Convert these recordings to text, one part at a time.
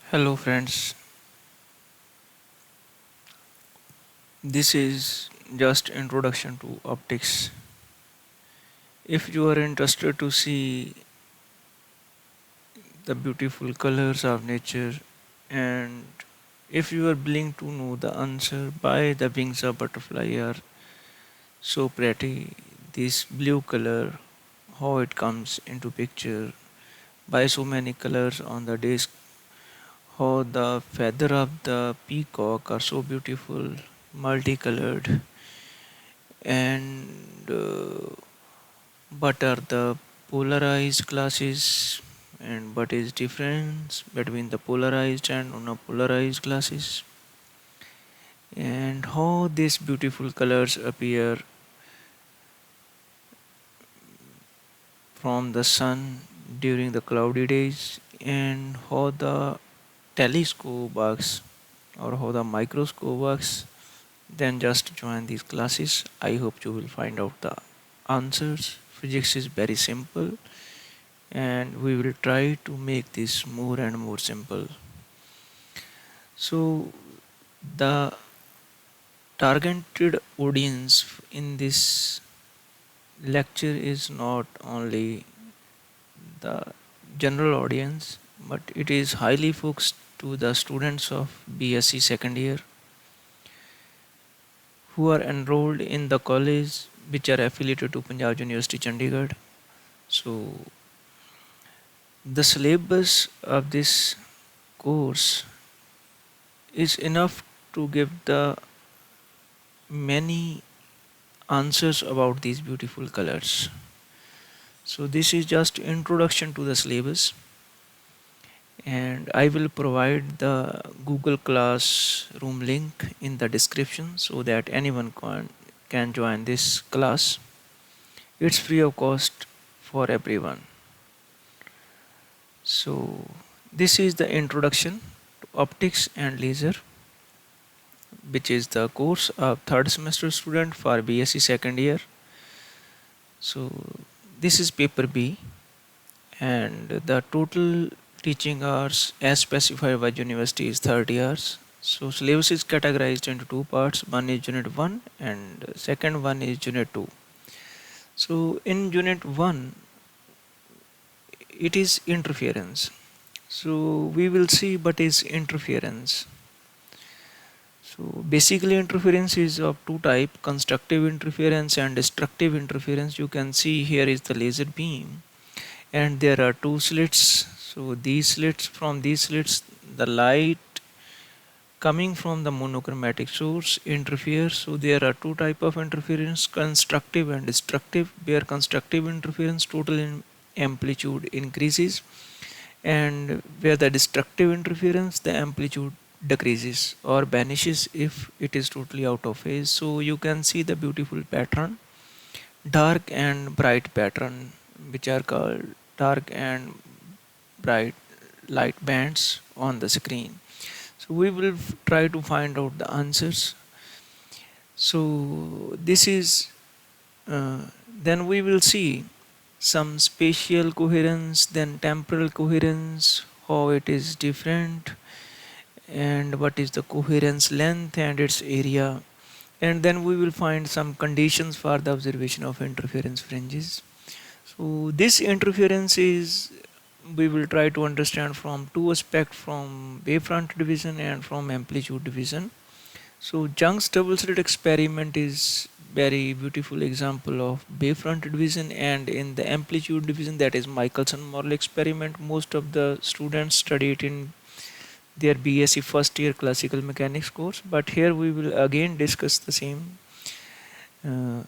Hello friends, this is just introduction to optics. If you are interested to see the beautiful colors of nature and if you are willing to know the answer why the wings of butterfly are so pretty, this blue color, how it comes into picture, by so many colors on the disc, how the feather of the peacock are so beautiful, multicolored, and what are the polarized glasses and what is difference between the polarized and unpolarized glasses and how these beautiful colors appear from the sun during the cloudy days and how the telescope works or how the microscope works. Then just join these classes. I hope you will find out the answers. Physics is very simple and we will try to make this more and more simple. So the targeted audience in this lecture is not only the general audience, but it is highly focused to the students of BSc second year who are enrolled in the college which are affiliated to Punjab University Chandigarh. So the syllabus of this course is enough to give the many answers about these beautiful colors. So this is just introduction to the syllabus and I will provide the Google Classroom link in the description so that anyone can join this class. It's free of cost for everyone. So this is the introduction to optics and laser, which is the course of third semester student for BSc second year. So this is paper B and the total teaching hours as specified by university is 30 hours. So syllabus is categorized into two parts. One is unit 1 and second one is unit 2. So in unit 1 it is interference. So we will see what is interference. So basically interference is of two type, constructive interference and destructive interference. You can see here is the laser beam and there are two slits. So these slits, from these slits the light coming from the monochromatic source interferes. So there are two type of interference, constructive and destructive, where constructive interference total in amplitude increases and where the destructive interference the amplitude decreases or vanishes if it is totally out of phase. So you can see the beautiful pattern, dark and bright pattern, which are called dark and bright light bands on the screen. So we will try to find out the answers. So this is then we will see some spatial coherence, then temporal coherence, how it is different, and what is the coherence length and its area. And then we will find some conditions for the observation of interference fringes. So this interference is we will try to understand from two aspects, from wavefront division and from amplitude division. So Young's double slit experiment is very beautiful example of wavefront division, and in the amplitude division, that is Michelson-Morley experiment. Most of the students study it in their BSc first year classical mechanics course, but here we will again discuss the same uh,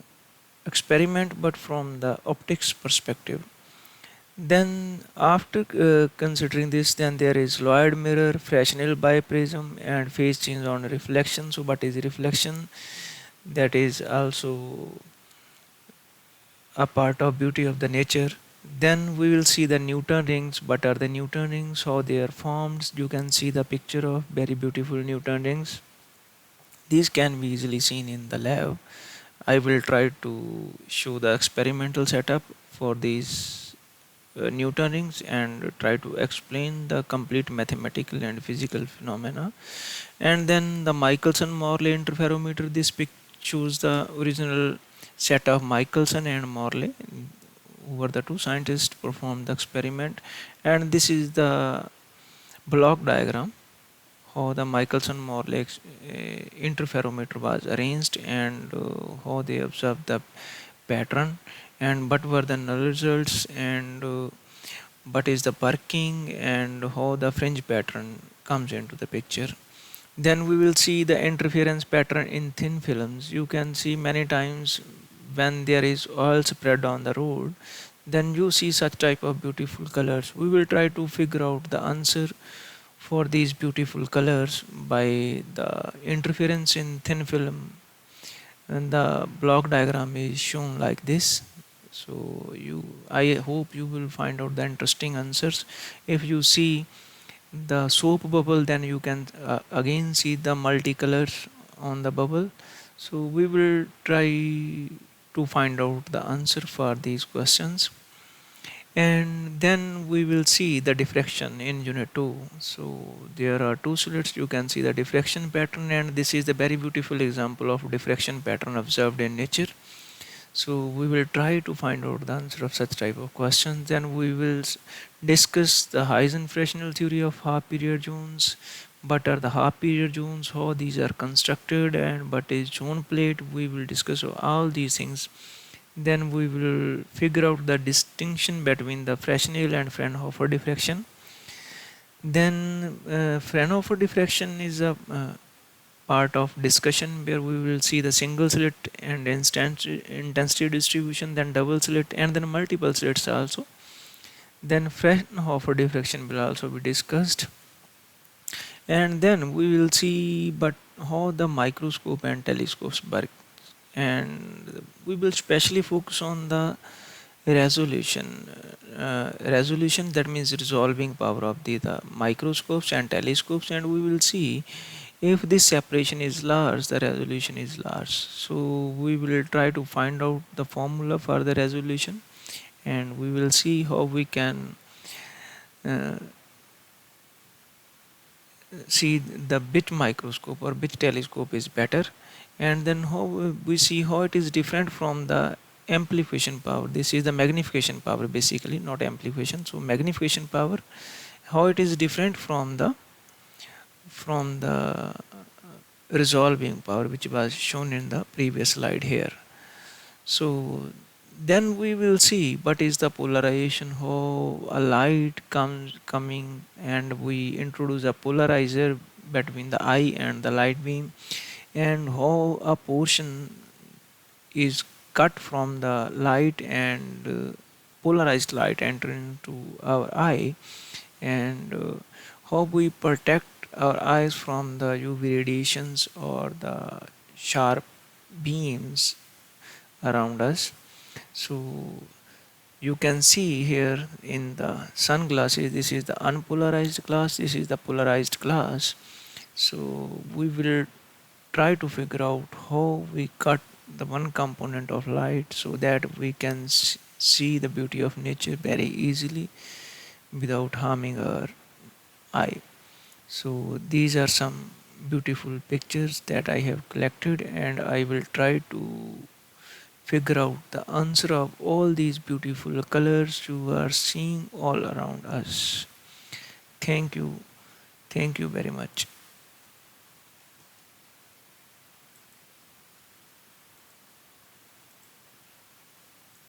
experiment but from the optics perspective. Then after considering this, then there is Lloyd mirror, Fresnel biprism and phase change on reflection. So what is reflection? That is also a part of beauty of the nature. Then we will see the Newton rings. What are the Newton rings? How they are formed? You can see the picture of very beautiful Newton rings. These can be easily seen in the lab. I will try to show the experimental setup for these Newton rings and try to explain the complete mathematical and physical phenomena. And then the Michelson-Morley interferometer, this pic shows the original set of Michelson and Morley, who were the two scientists performed the experiment. And this is the block diagram, how the Michelson-Morley interferometer was arranged, and how they observed the pattern, and what were the null results, and what is the working, and how the fringe pattern comes into the picture. Then we will see the interference pattern in thin films. You can see many times when there is oil spread on the road, then you see such type of beautiful colors. We will try to figure out the answer for these beautiful colors by the interference in thin film, and the block diagram is shown like this. So I hope you will find out the interesting answers. If you see the soap bubble, then you can again see the multicolors on the bubble. So we will try to find out the answer for these questions, and then we will see the diffraction in unit 2. So there are two slits, you can see the diffraction pattern, and this is the very beautiful example of diffraction pattern observed in nature. So we will try to find out the answer of such type of questions. Then we will discuss the Heisenberg theory of half period zones. What are the half period zones, how these are constructed, and what is zone plate. We will discuss all these things. Then we will figure out the distinction between the Fresnel and Fraunhofer diffraction. Then Fraunhofer diffraction is a part of discussion where we will see the single slit and intensity distribution, then double slit, and then multiple slits also. Then Fraunhofer diffraction will also be discussed. And then we will see but how the microscope and telescopes work, and we will specially focus on the resolution, that means resolving power of the microscopes and telescopes, and we will see if this separation is large, the resolution is large. So we will try to find out the formula for the resolution, and we will see how we can uh, see the bit microscope or bit telescope is better, and then how we see how it is different from the amplification power. This is the magnification power basically, not amplification. So magnification power, how it is different from the resolving power, which was shown in the previous slide here. So then we will see what is the polarization, how a light comes coming, and we introduce a polarizer between the eye and the light beam, and how a portion is cut from the light, and polarized light enter into our eye, and how we protect our eyes from the UV radiations or the sharp beams around us. So you can see here in the sunglasses, this is the unpolarized glass, this is the polarized glass. So we will try to figure out how we cut the one component of light so that we can see the beauty of nature very easily without harming our eye. So these are some beautiful pictures that I have collected, and I will try to figure out the answer of all these beautiful colors you are seeing all around us. Thank you. Thank you very much.